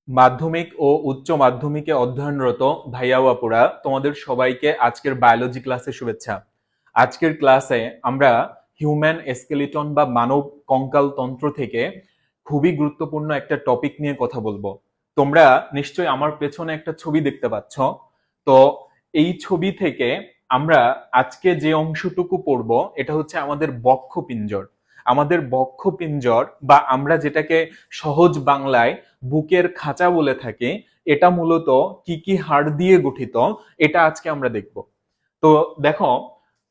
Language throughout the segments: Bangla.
মাধ্যমিক ও উচ্চ মাধ্যমিকে অধ্যয়নরত ভাইয়া ও আপুরা তোমাদের সবাইকে আজকের বায়োলজি ক্লাসে শুভেচ্ছা। আজকের ক্লাসে আমরা হিউম্যান স্কেলিটন বা মানব কঙ্কাল তন্ত্র থেকে খুবই গুরুত্বপূর্ণ একটা টপিক নিয়ে কথা বলবো। তোমরা নিশ্চয়ই আমার পেছনে একটা ছবি দেখতে পাচ্ছ। তো এই ছবি থেকে আমরা আজকে যে অংশটুকু পড়বো এটা হচ্ছে আমাদের বক্ষপিঞ্জর। আমাদের বক্ষপিঞ্জর বা আমরা যেটাকে সহজ বাংলায় বুকের খাঁচা বলে থাকি, এটা মূলত কি কি হাড় দিয়ে গঠিত এটা আজকে আমরা দেখব। তো দেখো,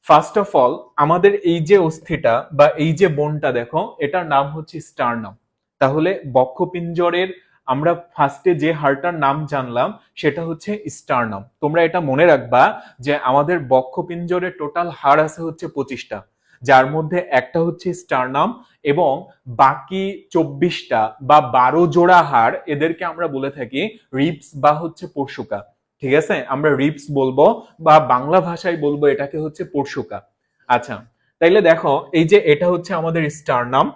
ফার্স্ট অফ অল আমাদের এই যে অস্থিটা বা এই যে বোনটা দেখো, এটার নাম হচ্ছে স্টার্নাম। তাহলে বক্ষপিঞ্জরের আমরা ফার্স্টে যে হাড়টার নাম জানলাম সেটা হচ্ছে স্টার্নাম। তোমরা এটা মনে রাখবা যে আমাদের বক্ষপিঞ্জরে টোটাল হাড় আছে হচ্ছে 25টা, যার মধ্যে একটা হচ্ছে স্টার্নাম এবং বাকি 24টা বা 12 জোড়া হাড় এদেরকে আমরা বলে থাকি রিবস বা হচ্ছে পরশুকা। ঠিক আছে, আমরা রিবস বলবো বা বাংলা ভাষায় বলবো এটাকে হচ্ছে পরশুকা। আচ্ছা, তাইলে দেখো এই যে এটা হচ্ছে আমাদের স্টারনাম।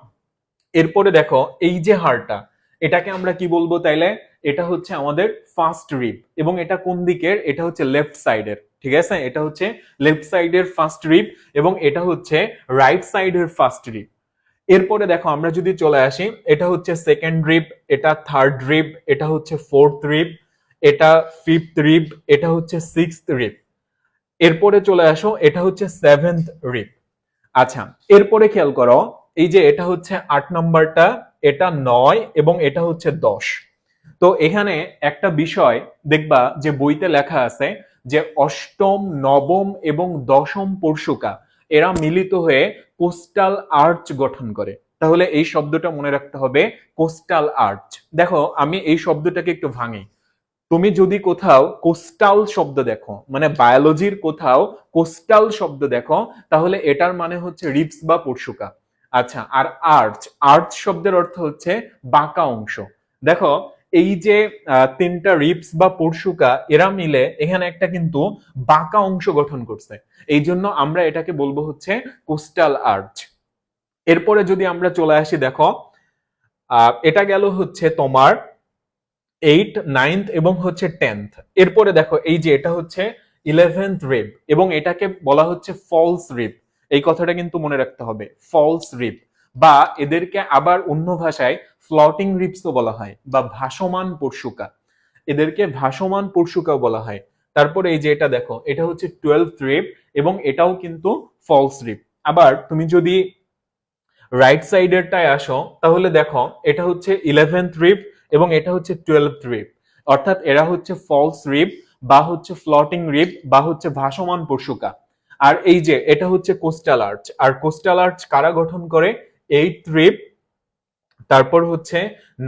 এরপরে দেখো এই যে হাড়টা, এটাকে আমরা কি বলবো তাইলে? এটা হচ্ছে আমাদের ফার্স্ট রিব এবং এটা কোন দিকের? এটা হচ্ছে লেফট সাইডের। ঠিক আছে, এটা হচ্ছে লেফট সাইডের ফার্স্ট রিব এবং এটা হচ্ছে রাইট সাইডের ফার্স্ট রিব। এরপরে দেখো আমরা যদি চলে আসি, এটা হচ্ছে সেকেন্ড রিব, এটা থার্ড রিব, এটা হচ্ছে ফোর্থ রিব, এটা ফিফথ রিব, এটা হচ্ছে সিক্সথ রিব। এরপরে চলে আসো, এটা হচ্ছে সেভেন্থ রিব। আচ্ছা, এরপরে খেয়াল করো, এই যে এটা হচ্ছে 8 নম্বরটা, এটা 9 এবং এটা হচ্ছে 10। তো এখানে একটা বিষয় দেখবা যে বইতে লেখা আছে যে অষ্টম, নবম এবং দশম পরশুকা এরা মিলিত হয়ে কোস্টাল আর্চ গঠন করে। তাহলে এই শব্দটা মনে রাখতে হবে, কোস্টাল আর্চ। দেখো আমি এই শব্দটাকে একটু ভাঙি। তুমি যদি কোথাও কোস্টাল শব্দ দেখো, মানে বায়োলজির কোথাও কোস্টাল শব্দ দেখো, তাহলে এটার মানে হচ্ছে রিবস বা পরশুকা। আচ্ছা, আর আর্চ, আর্চ শব্দের অর্থ হচ্ছে বাঁকা অংশ। দেখো এই যে তিনটা রিবস বা পরশুকা এরা মিলে এখানে একটা কিন্তু বাঁকা অংশ গঠন করছে, এই জন্য আমরা এটাকে বলবো হচ্ছে কোস্টাল আর্চ। এরপরে যদি আমরা চলে আসি, দেখো এটা গেল হচ্ছে তোমার 8, 9th এবং হচ্ছে 10th। এরপরে দেখো এই যে এটা হচ্ছে 11th রিব এবং এটাকে বলা হচ্ছে ফলস রিব। এই কথাটা কিন্তু মনে রাখতে হবে, ফলস রিব, বা এদেরকে আবার অন্য ভাষায় ফ্লটিং রিবসও বলা হয় বা ভাসমান পরশুকা। এদেরকে ভাসমান পরশুকাও বলা হয়। তারপরে এই যে এটা দেখো, এটা হচ্ছে 12th রিব এবং এটাও কিন্তু ফলস রিব। আবার তুমি যদি রাইট সাইডেরটায় আসো, তাহলে দেখো এটা হচ্ছে 11th রিব এবং এটা হচ্ছে 12th রিব। অর্থাৎ এরা হচ্ছে ফলস রিব বা হচ্ছে ফ্লটিং রিব বা হচ্ছে ভাসমান পরশুকা। আর এই যে এটা হচ্ছে কোস্টাল আর্চ, আর কোস্টাল আর্চ কারা গঠন করে? 8th রিব, তারপর হচ্ছে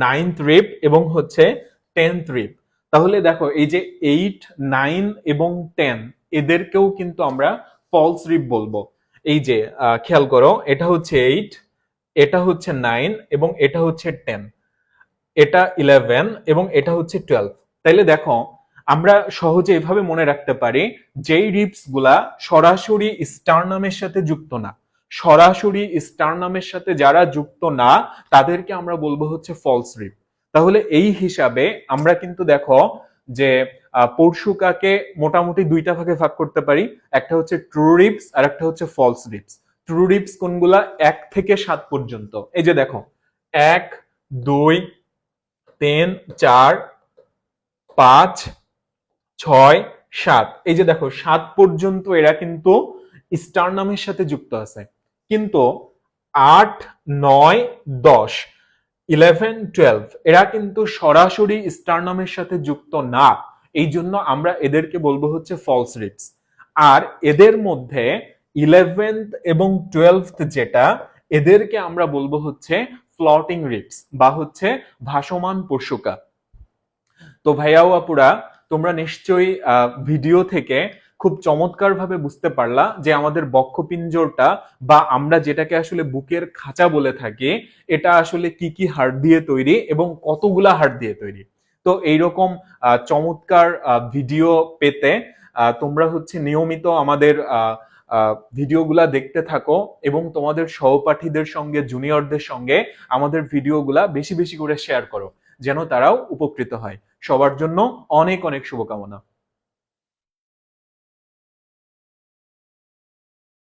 9th রিব এবং হচ্ছে 10th রিব। তাহলে দেখো এই যে 8, 9 এবং 10 এদেরকেও কিন্তু আমরা ফলস রিব বলবো। এই যে খেয়াল করো, এটা হচ্ছে 8, এটা হচ্ছে 9 এবং এটা হচ্ছে 10, এটা 11 এবং এটা হচ্ছে 12। তাইলে দেখো আমরা সহজে এভাবে মনে রাখতে পারি, যেই রিবস গুলা সরাসরি স্টারনামের সাথে যুক্ত না, সরাসরি স্টারনামের সাথে যারা যুক্ত না তাদেরকে আমরা বলবো হচ্ছে ফলস রিব। তাহলে এই হিসাবে আমরা কিন্তু দেখো যে পরশুকাকে মোটামুটি দুইটা ভাগে ভাগ করতে পারি, একটা হচ্ছে ট্রু রিবস আর একটা হচ্ছে ফলস রিবস। ট্রু রিবস কোনগুলা? 1 থেকে 7 পর্যন্ত। এই যে দেখো 1, 2, 3, 4, 5, 6, 7। এই যে দেখো 7 পর্যন্ত এরা কিন্তু স্টারনামের সাথে যুক্ত আছে। কিন্তু 8, 9, 10, 11, 12 এরা কিন্তু সরাসরি স্টারনামের সাথে যুক্ত না, এই জন্য আমরা এদেরকে বলবো হচ্ছে ফলস রিবস। আর এদের মধ্যে 11th এবং 12th যেটা, এদেরকে আমরা বলবো হচ্ছে ফ্লটিং রিবস বা হচ্ছে ভাসমান পরশুকা। তো ভাইয়া ও আপুরা, তোমরা নিশ্চয়ই ভিডিও থেকে খুব চমৎকার ভাবে বুঝতে পারলা যে আমাদের বক্ষপিঞ্জরটা বা আমরা যেটাকে আসলে বুকের খাঁচা বলে থাকি, এটা আসলে কি কি হাড় দিয়ে তৈরি এবং কতগুলা হাড় দিয়ে তৈরি। তো এইরকম চমৎকার ভিডিও পেতে তোমরা হচ্ছে নিয়মিত আমাদের ভিডিওগুলা দেখতে থাকো এবং তোমাদের সহপাঠীদের সঙ্গে, জুনিয়রদের সঙ্গে আমাদের ভিডিওগুলা বেশি বেশি করে শেয়ার করো, যেন তারাও উপকৃত হয়। সবার জন্য অনেক অনেক শুভকামনা।